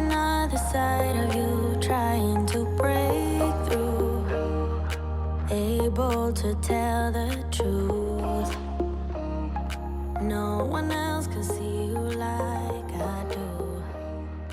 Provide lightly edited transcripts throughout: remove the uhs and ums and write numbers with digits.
another side of you trying to break through, able to tell the truth. No one else can see you like I do.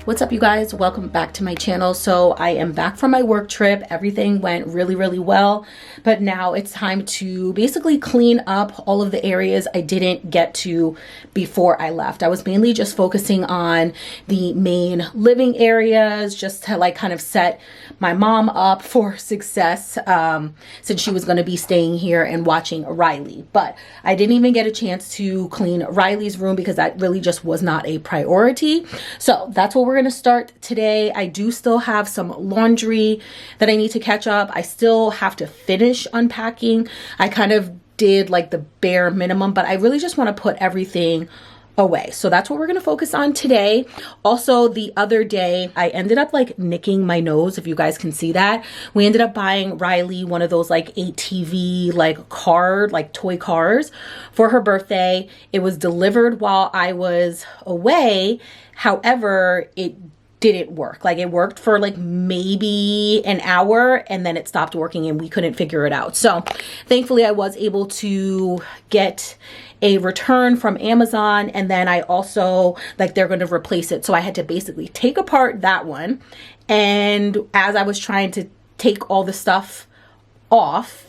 What's up, you guys? Welcome back to my channel. So I am back from my work trip. Everything went really well, but now it's time to basically clean up all of the areas I didn't get to before I left. I was mainly just focusing on the main living areas, just to like kind of set my mom up for success, since she was going to be staying here and watching Riley. But I didn't even get a chance to clean Riley's room because that really just was not a priority. So that's what we're going to start today. I do still have some laundry that I need to catch up. I still have to finish unpacking. I kind of did like the bare minimum, but I really just want to put everything away. So that's what we're going to focus on today. Also, the other day, I ended up like nicking my nose, if you guys can see that. We ended up buying Riley one of those like ATV like car, like toy cars for her birthday. It was delivered while I was away. However, it didn't work. Like it worked for like maybe an hour and then it stopped working and we couldn't figure it out. So thankfully I was able to get a return from Amazon, and then I also like they're going to replace it. So I had to basically take apart that one, and as I was trying to take all the stuff off,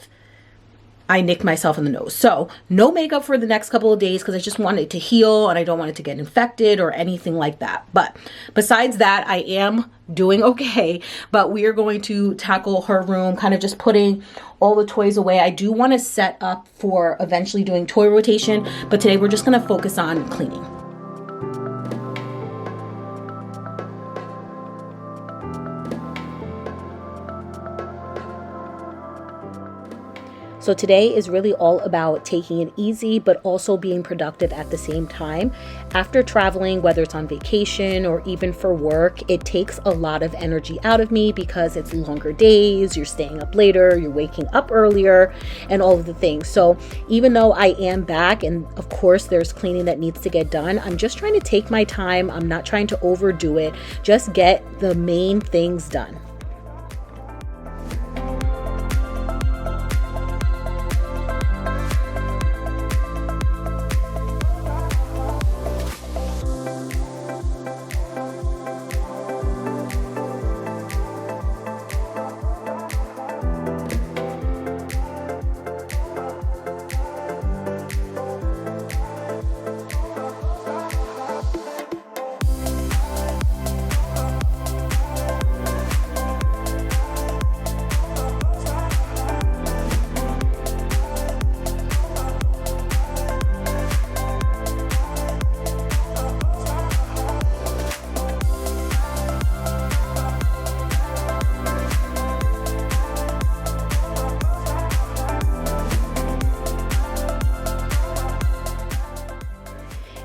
I nicked myself in the nose. So no makeup for the next couple of days because I just want it to heal and I don't want it to get infected or anything like that. But besides that, I am doing okay. But we are going to tackle her room, kind of just putting all the toys away. I do want to set up for eventually doing toy rotation, but today we're just going to focus on cleaning. So today is really all about taking it easy, but also being productive at the same time. After traveling, whether it's on vacation or even for work, it takes a lot of energy out of me because it's longer days, you're staying up later, you're waking up earlier, and all of the things. So even though I am back, and of course there's cleaning that needs to get done, I'm just trying to take my time. I'm not trying to overdo it. Just get the main things done.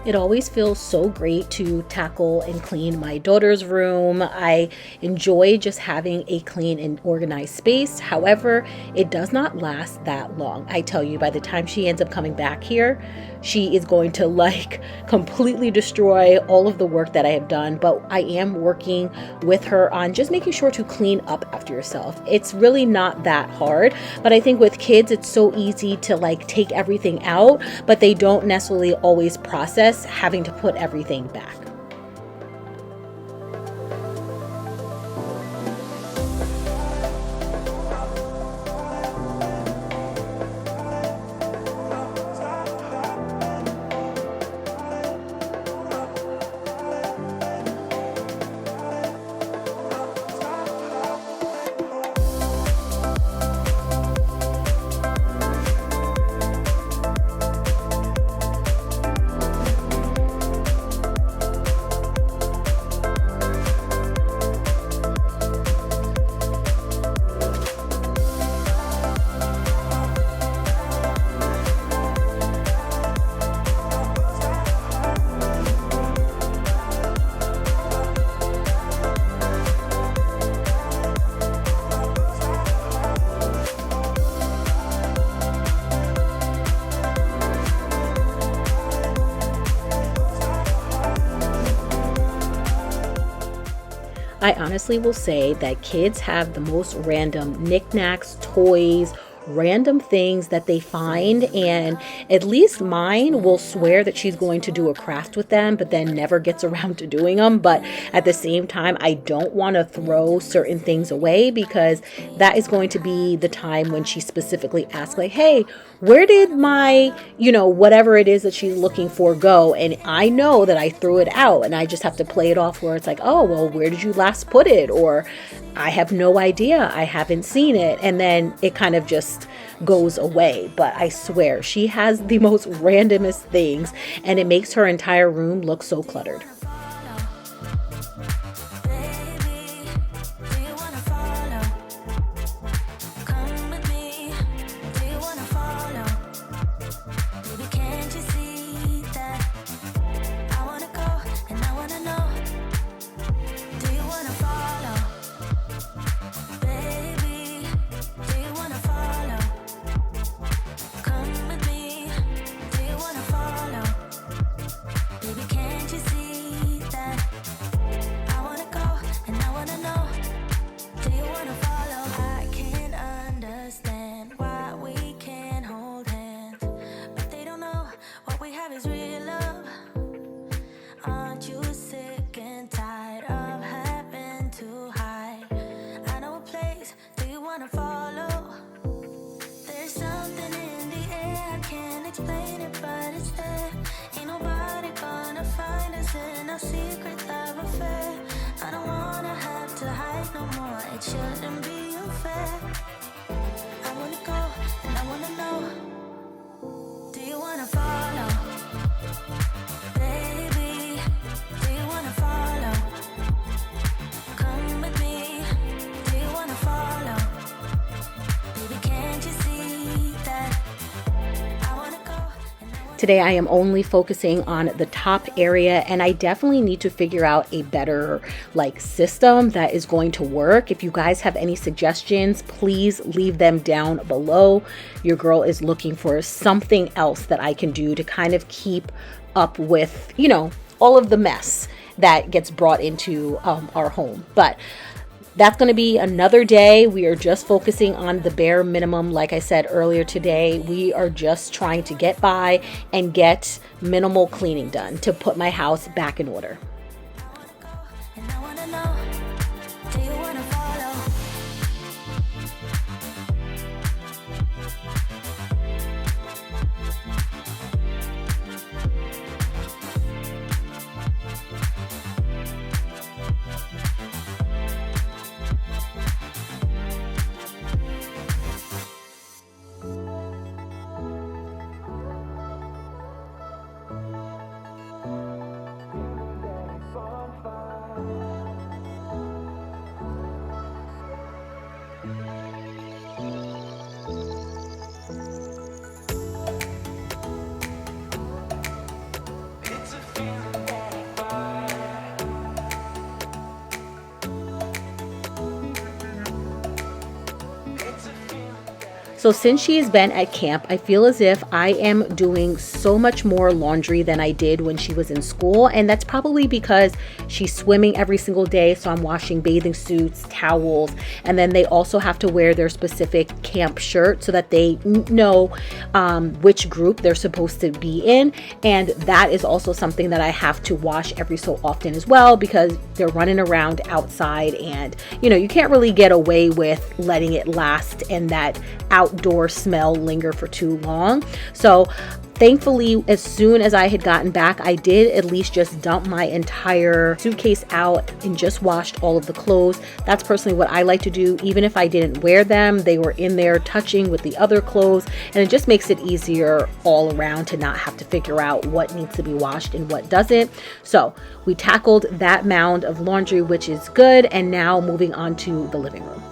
It always feels so great to tackle and clean my daughter's room. I enjoy just having a clean and organized space. However, it does not last that long. I tell you, by the time she ends up coming back here, she is going to like completely destroy all of the work that I have done. But I am working with her on just making sure to clean up after yourself. It's really not that hard, but I think with kids, it's so easy to like take everything out, but they don't necessarily always process having to put everything back. I honestly will say that kids have the most random knickknacks, toys, random things that they find, and at least mine will swear that she's going to do a craft with them but then never gets around to doing them. But at the same time, I don't want to throw certain things away, because that is going to be the time when she specifically asks, like, hey, where did my, whatever it is that she's looking for go? And I know that I threw it out, and I just have to play it off where it's like, oh, well, where did you last put it? Or I have no idea, I haven't seen it. And then it kind of just goes away. But I swear, she has the most randomest things, and it makes her entire room look so cluttered. Today I am only focusing on the top area, and I definitely need to figure out a better system that is going to work. If you guys have any suggestions, please leave them down below. Your girl is looking for something else that I can do to kind of keep up with, all of the mess that gets brought into our home. But that's going to be another day. We are just focusing on the bare minimum. Like I said earlier today, we are just trying to get by and get minimal cleaning done to put my house back in order. So since she has been at camp, I feel as if I am doing so much more laundry than I did when she was in school. And that's probably because she's swimming every single day. So I'm washing bathing suits, towels, and then they also have to wear their specific camp shirt so that they know which group they're supposed to be in. And that is also something that I have to wash every so often as well, because they're running around outside, and you can't really get away with letting it last and that outdoor smell linger for too long. So thankfully, as soon as I had gotten back, I did at least just dump my entire suitcase out and just washed all of the clothes. That's personally what I like to do. Even if I didn't wear them, they were in there touching with the other clothes, and it just makes it easier all around to not have to figure out what needs to be washed and what doesn't. So we tackled that mound of laundry, which is good, and now moving on to the living room.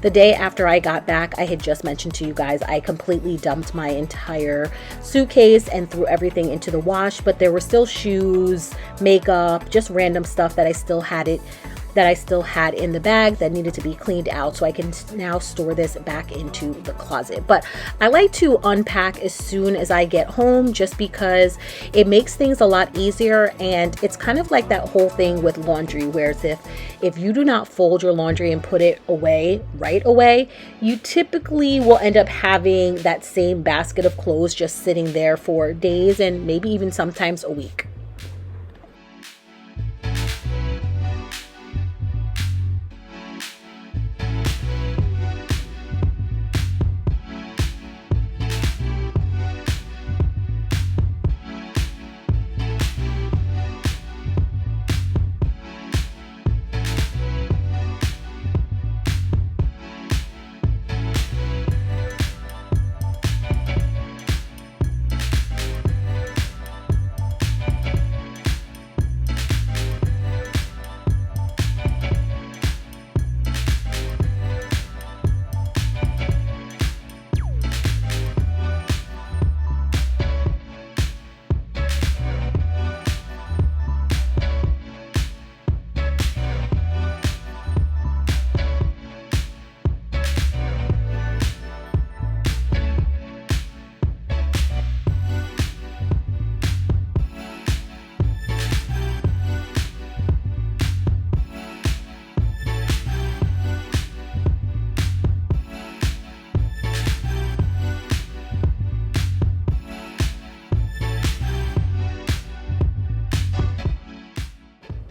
The day after I got back, I had just mentioned to you guys, I completely dumped my entire suitcase and threw everything into the wash, but there were still shoes, makeup, just random stuff that I still had in the bag that needed to be cleaned out, so I can now store this back into the closet. But I like to unpack as soon as I get home, just because it makes things a lot easier. And it's kind of like that whole thing with laundry, whereas if you do not fold your laundry and put it away right away, you typically will end up having that same basket of clothes just sitting there for days and maybe even sometimes a week.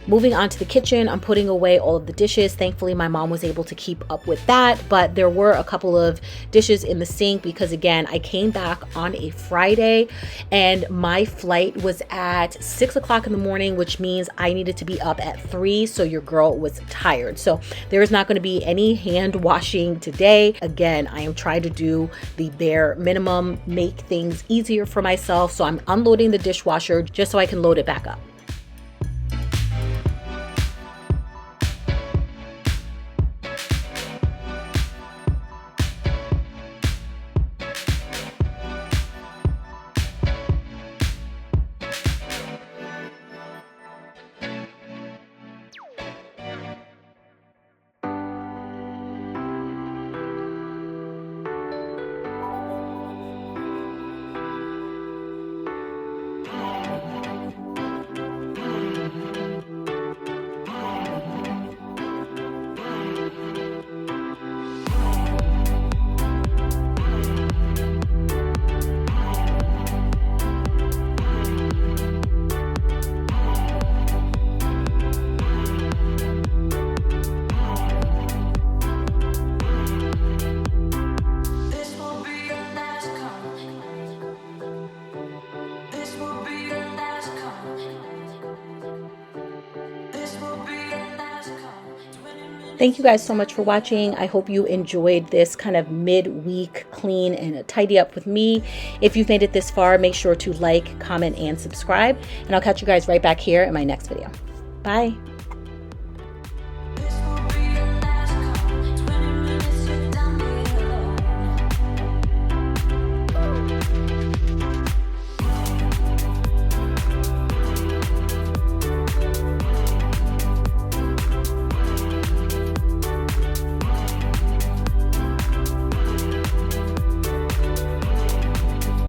Moving on to the kitchen, I'm putting away all of the dishes. Thankfully, my mom was able to keep up with that, but there were a couple of dishes in the sink because, again, I came back on a Friday and my flight was at 6 o'clock in the morning, which means I needed to be up at 3, so your girl was tired. So there is not going to be any hand washing today. Again, I am trying to do the bare minimum, make things easier for myself, so I'm unloading the dishwasher just so I can load it back up. Thank you guys so much for watching. I hope you enjoyed this kind of mid-week clean and tidy up with me. If you've made it this far, make sure to like, comment, and subscribe. And I'll catch you guys right back here in my next video. Bye.